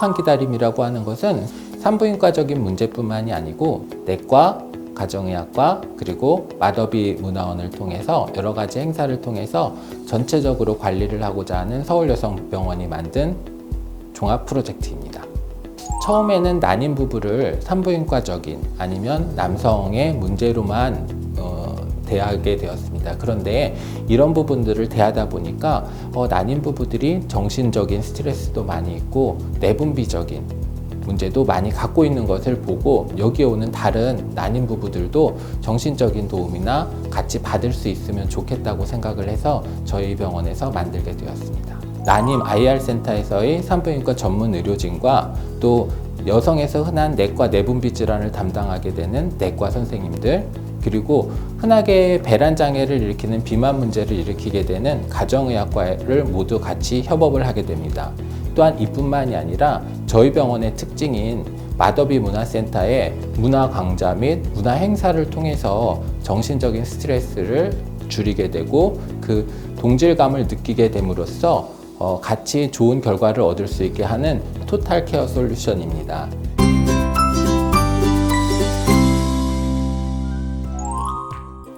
혹독한 기다림이라고 하는 것은 산부인과적인 문제뿐만이 아니고 내과, 가정의학과 그리고 마더비 문화원을 통해서 여러 가지 행사를 통해서 전체적으로 관리를 하고자 하는 서울여성병원이 만든 종합 프로젝트입니다. 처음에는 난임 부부를 산부인과적인 아니면 남성의 문제로만 대하게 되었습니다. 그런데 이런 부분들을 대하다 보니까 난임 부부들이 정신적인 스트레스도 많이 있고 내분비적인 문제도 많이 갖고 있는 것을 보고 여기에 오는 다른 난임 부부들도 정신적인 도움이나 같이 받을 수 있으면 좋겠다고 생각을 해서 저희 병원에서 만들게 되었습니다. 난임 IR 센터에서의 산부인과 전문 의료진과 또 여성에서 흔한 내과 내분비 질환을 담당하게 되는 내과 선생님들, 그리고 흔하게 배란 장애를 일으키는 비만 문제를 일으키게 되는 가정의학과를 모두 같이 협업을 하게 됩니다. 또한 이뿐만이 아니라 저희 병원의 특징인 마더비 문화센터의 문화 강좌 및 문화 행사를 통해서 정신적인 스트레스를 줄이게 되고 그 동질감을 느끼게 됨으로써 같이 좋은 결과를 얻을 수 있게 하는 토탈 케어 솔루션입니다.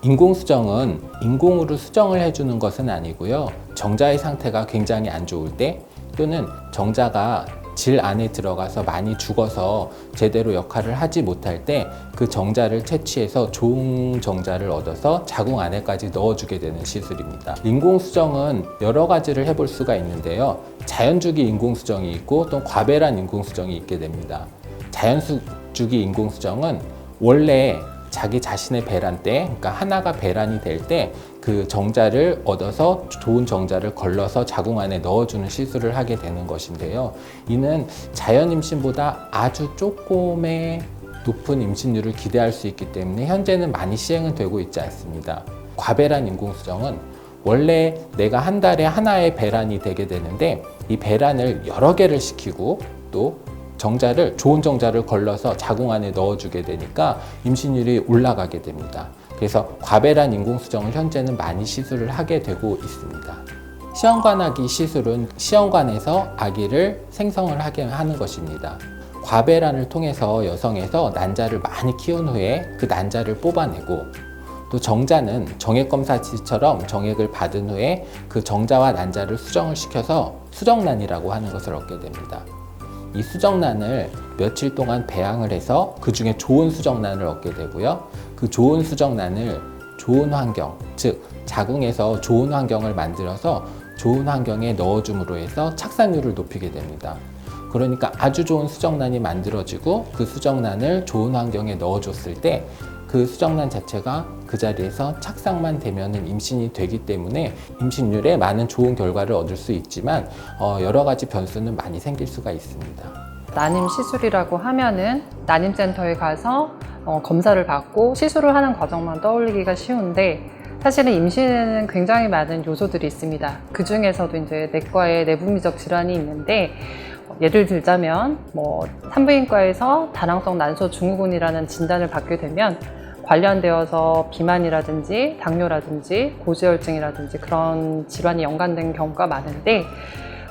인공수정은 인공으로 수정을 해주는 것은 아니고요. 정자의 상태가 굉장히 안 좋을 때 또는 정자가 질 안에 들어가서 많이 죽어서 제대로 역할을 하지 못할 때 그 정자를 채취해서 좋은 정자를 얻어서 자궁 안에까지 넣어주게 되는 시술입니다. 인공수정은 여러 가지를 해볼 수가 있는데요. 자연주기 인공수정이 있고 또 과배란 인공수정이 있게 됩니다. 자연주기 인공수정은 원래 자기 자신의 배란 때, 그러니까 하나가 배란이 될 때 그 정자를 얻어서 좋은 정자를 걸러서 자궁 안에 넣어주는 시술을 하게 되는 것인데요. 이는 자연 임신보다 아주 조금의 높은 임신율을 기대할 수 있기 때문에 현재는 많이 시행은 되고 있지 않습니다. 과배란 인공수정은 원래 내가 한 달에 하나의 배란이 되게 되는데 이 배란을 여러 개를 시키고 또 정자를 좋은 정자를 걸러서 자궁 안에 넣어주게 되니까 임신율이 올라가게 됩니다. 그래서 과배란 인공수정을 현재는 많이 시술을 하게 되고 있습니다. 시험관아기 시술은 시험관에서 아기를 생성을 하게 하는 것입니다. 과배란을 통해서 여성에서 난자를 많이 키운 후에 그 난자를 뽑아내고 또 정자는 정액검사처럼 정액을 받은 후에 그 정자와 난자를 수정을 시켜서 수정란이라고 하는 것을 얻게 됩니다. 이 수정란을 며칠 동안 배양을 해서 그 중에 좋은 수정란을 얻게 되고요. 그 좋은 수정란을 좋은 환경, 즉 자궁에서 좋은 환경을 만들어서 좋은 환경에 넣어줌으로 해서 착산율을 높이게 됩니다. 그러니까 아주 좋은 수정란이 만들어지고 그 수정란을 좋은 환경에 넣어줬을 때 그 수정란 자체가 그 자리에서 착상만 되면 임신이 되기 때문에 임신율에 많은 좋은 결과를 얻을 수 있지만 여러 가지 변수는 많이 생길 수가 있습니다. 난임 시술이라고 하면은 난임센터에 가서 검사를 받고 시술을 하는 과정만 떠올리기가 쉬운데 사실은 임신에는 굉장히 많은 요소들이 있습니다. 그 중에서도 이제 내과에 내분비적 질환이 있는데 예를 들자면 산부인과에서 다낭성 난소 증후군이라는 진단을 받게 되면 관련되어서 비만이라든지 당뇨라든지 고지혈증이라든지 그런 질환이 연관된 경우가 많은데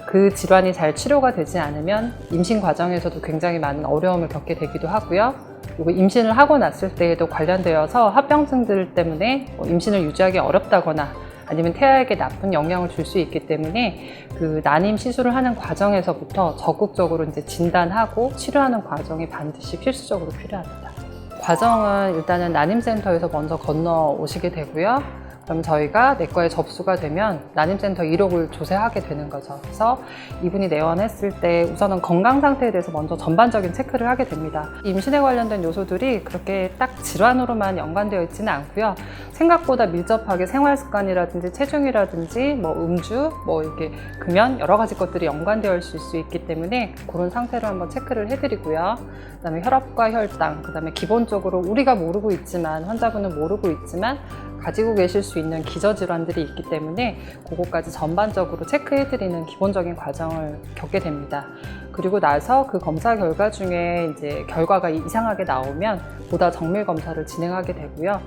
그 질환이 잘 치료가 되지 않으면 임신 과정에서도 굉장히 많은 어려움을 겪게 되기도 하고요. 그리고 임신을 하고 났을 때에도 관련되어서 합병증들 때문에 임신을 유지하기 어렵다거나 아니면 태아에게 나쁜 영향을 줄 수 있기 때문에 그 난임 시술을 하는 과정에서부터 적극적으로 이제 진단하고 치료하는 과정이 반드시 필수적으로 필요합니다. 과정은 일단은 난임센터에서 먼저 건너오시게 되고요. 그럼 저희가 내과에 접수가 되면 난임센터 이력을 조사하게 되는 거죠. 그래서 이분이 내원했을 때 우선은 건강 상태에 대해서 먼저 전반적인 체크를 하게 됩니다. 임신에 관련된 요소들이 그렇게 딱 질환으로만 연관되어 있지는 않고요. 생각보다 밀접하게 생활 습관이라든지 체중이라든지 음주, 이렇게 금연 여러 가지 것들이 연관되어 있을 수 있기 때문에 그런 상태를 한번 체크를 해드리고요. 그다음에 혈압과 혈당, 그다음에 기본적으로 우리가 모르고 있지만 환자분은 모르고 있지만 가지고 계실 수 있는 기저질환들이 있기 때문에 그것까지 전반적으로 체크해드리는 기본적인 과정을 겪게 됩니다. 그리고 나서 그 검사 결과 중에 이제 결과가 이상하게 나오면 보다 정밀 검사를 진행하게 되고요.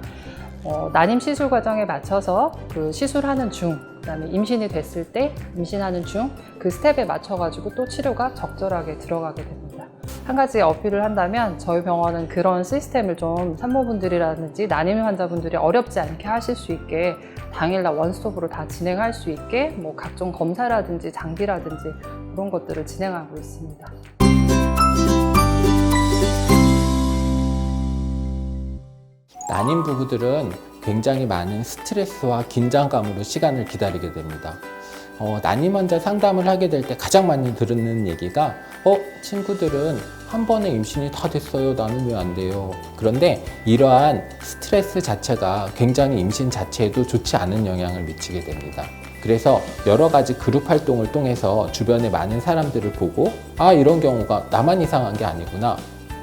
난임 시술 과정에 맞춰서 그 시술하는 중, 그다음에 임신이 됐을 때 임신하는 중 그 스텝에 맞춰가지고 또 치료가 적절하게 들어가게 됩니다. 한 가지 어필을 한다면 저희 병원은 그런 시스템을 좀 산모분들이라든지 난임 환자분들이 어렵지 않게 하실 수 있게 당일날 원스톱으로 다 진행할 수 있게 뭐 각종 검사라든지 장비라든지 그런 것들을 진행하고 있습니다. 난임 부부들은 굉장히 많은 스트레스와 긴장감으로 시간을 기다리게 됩니다. 난임 환자 상담을 하게 될 때 가장 많이 듣는 얘기가 친구들은 한 번에 임신이 다 됐어요. 나는 왜 안 돼요? 그런데 이러한 스트레스 자체가 굉장히 임신 자체에도 좋지 않은 영향을 미치게 됩니다. 그래서 여러 가지 그룹 활동을 통해서 주변의 많은 사람들을 보고 이런 경우가 나만 이상한 게 아니구나.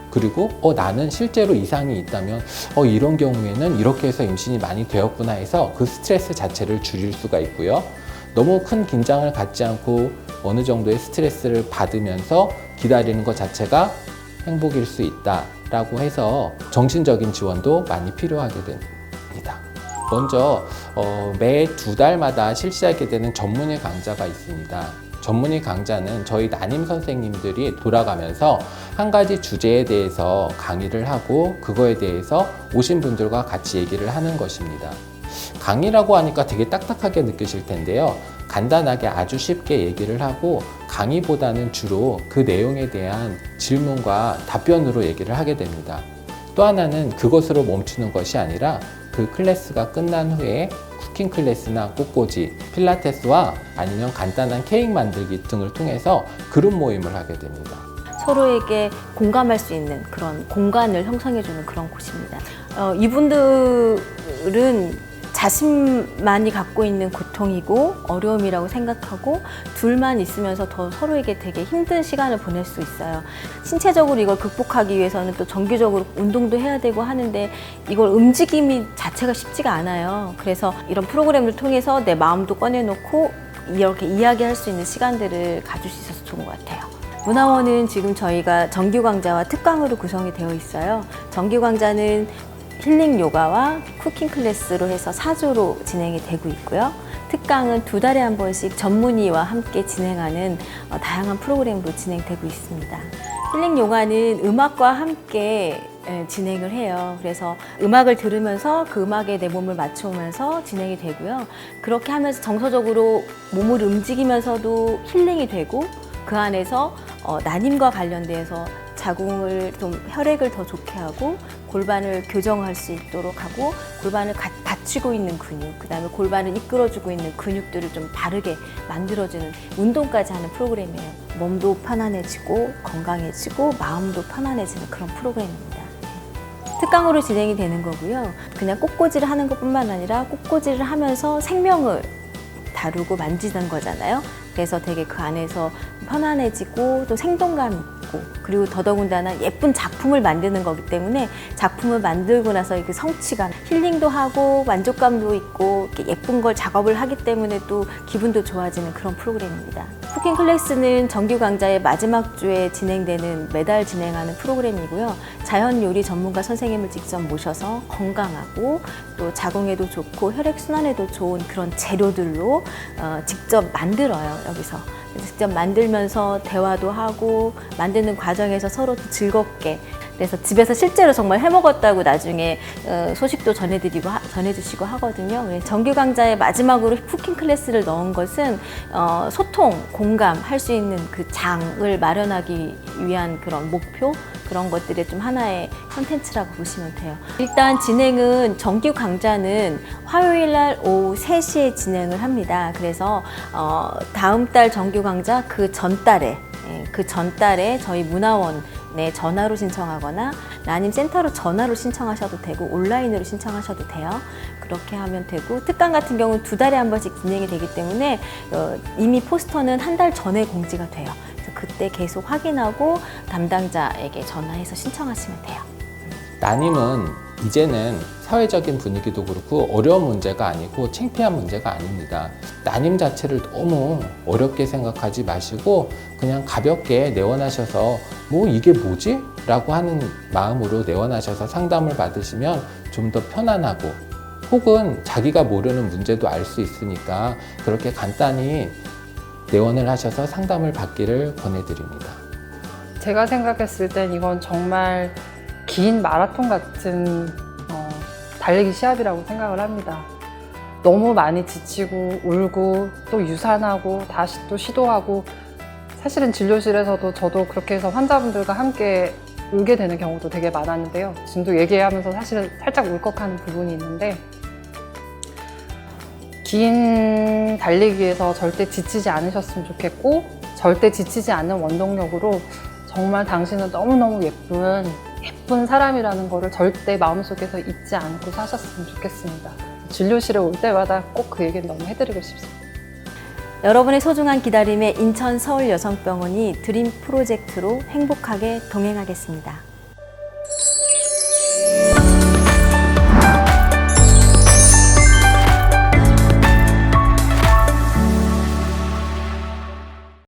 그리고 나는 실제로 이상이 있다면 이런 경우에는 이렇게 해서 임신이 많이 되었구나 해서 그 스트레스 자체를 줄일 수가 있고요. 너무 큰 긴장을 갖지 않고 어느 정도의 스트레스를 받으면서 기다리는 것 자체가 행복일 수 있다라고 해서 정신적인 지원도 많이 필요하게 됩니다. 먼저 매 2달마다 실시하게 되는 전문의 강좌가 있습니다. 전문의 강좌는 저희 난임 선생님들이 돌아가면서 한 가지 주제에 대해서 강의를 하고 그거에 대해서 오신 분들과 같이 얘기를 하는 것입니다. 강의라고 하니까 되게 딱딱하게 느끼실 텐데요. 간단하게 아주 쉽게 얘기를 하고 강의보다는 주로 그 내용에 대한 질문과 답변으로 얘기를 하게 됩니다. 또 하나는 그것으로 멈추는 것이 아니라 그 클래스가 끝난 후에 쿠킹 클래스나 꽃꽂이, 필라테스와 아니면 간단한 케이크 만들기 등을 통해서 그룹 모임을 하게 됩니다. 서로에게 공감할 수 있는 그런 공간을 형성해주는 그런 곳입니다. 이분들은 자신만이 갖고 있는 고통이고 어려움이라고 생각하고 둘만 있으면서 더 서로에게 되게 힘든 시간을 보낼 수 있어요. 신체적으로 이걸 극복하기 위해서는 또 정기적으로 운동도 해야 되고 하는데 이걸 움직임이 자체가 쉽지가 않아요. 그래서 이런 프로그램을 통해서 내 마음도 꺼내놓고 이렇게 이야기할 수 있는 시간들을 가질 수 있어서 좋은 것 같아요. 문화원은 지금 저희가 정규 강좌와 특강으로 구성이 되어 있어요. 정규 강좌는 힐링 요가와 쿠킹 클래스로 해서 4주로 진행이 되고 있고요. 특강은 2달에 한 번씩 전문의와 함께 진행하는 다양한 프로그램으로 진행되고 있습니다. 힐링 요가는 음악과 함께 진행을 해요. 그래서 음악을 들으면서 그 음악에 내 몸을 맞추면서 진행이 되고요. 그렇게 하면서 정서적으로 몸을 움직이면서도 힐링이 되고 그 안에서 난임과 관련돼서 자궁을 좀 혈액을 더 좋게 하고 골반을 교정할 수 있도록 하고 골반을 받치고 있는 근육, 그 다음에 골반을 이끌어주고 있는 근육들을 좀 바르게 만들어주는 운동까지 하는 프로그램이에요. 몸도 편안해지고 건강해지고 마음도 편안해지는 그런 프로그램입니다. 특강으로 진행이 되는 거고요. 그냥 꽃꽂이를 하는 것뿐만 아니라 꽃꽂이를 하면서 생명을 다루고 만지는 거잖아요. 그래서 되게 그 안에서 편안해지고 또 생동감 있고 그리고 더더군다나 예쁜 작품을 만드는 거기 때문에 작품을 만들고 나서 그 성취감, 힐링도 하고 만족감도 있고 예쁜 걸 작업을 하기 때문에 또 기분도 좋아지는 그런 프로그램입니다. 쿠킹 클래스는 정규 강좌의 마지막 주에 진행되는 매달 진행하는 프로그램이고요. 자연 요리 전문가 선생님을 직접 모셔서 건강하고 또 자궁에도 좋고 혈액순환에도 좋은 그런 재료들로 직접 만들어요. 여기서 직접 만들면서 대화도 하고 만드는 과정에서 서로 즐겁게 그래서 집에서 실제로 정말 해먹었다고 나중에 소식도 전해주시고 하거든요. 정규 강좌의 마지막으로 쿠킹 클래스를 넣은 것은 소통, 공감 할 수 있는 그 장을 마련하기 위한 그런 목표 그런 것들의 좀 하나의 콘텐츠라고 보시면 돼요. 일단 진행은 정규 강좌는 화요일 날 오후 3시에 진행을 합니다. 그래서 다음 달 정규 강좌 그 전달에 저희 문화원에 전화로 신청하거나 난임 센터로 전화로 신청하셔도 되고 온라인으로 신청하셔도 돼요. 그렇게 하면 되고 특강 같은 경우는 2달에 한 번씩 진행이 되기 때문에 이미 포스터는 한 달 전에 공지가 돼요. 그래서 그때 계속 확인하고 담당자에게 전화해서 신청하시면 돼요. 난임은 이제는 사회적인 분위기도 그렇고 어려운 문제가 아니고 창피한 문제가 아닙니다. 난임 자체를 너무 어렵게 생각하지 마시고 그냥 가볍게 내원하셔서 뭐 이게 뭐지? 라고 하는 마음으로 내원하셔서 상담을 받으시면 좀 더 편안하고 혹은 자기가 모르는 문제도 알 수 있으니까 그렇게 간단히 내원을 하셔서 상담을 받기를 권해드립니다. 제가 생각했을 땐 이건 정말 긴 마라톤 같은 달리기 시합이라고 생각을 합니다. 너무 많이 지치고 울고 또 유산하고 다시 또 시도하고, 사실은 진료실에서도 저도 그렇게 해서 환자분들과 함께 울게 되는 경우도 되게 많았는데요. 지금도 얘기하면서 사실은 살짝 울컥하는 부분이 있는데, 긴 달리기에서 절대 지치지 않으셨으면 좋겠고, 절대 지치지 않는 원동력으로 정말 당신은 너무너무 예쁜 사람이라는 거를 절대 마음속에서 잊지 않고 사셨으면 좋겠습니다. 진료실에 올 때마다 꼭 그 얘기를 너무 해드리고 싶습니다. 여러분의 소중한 기다림에 인천 서울여성병원이 드림 프로젝트로 행복하게 동행하겠습니다.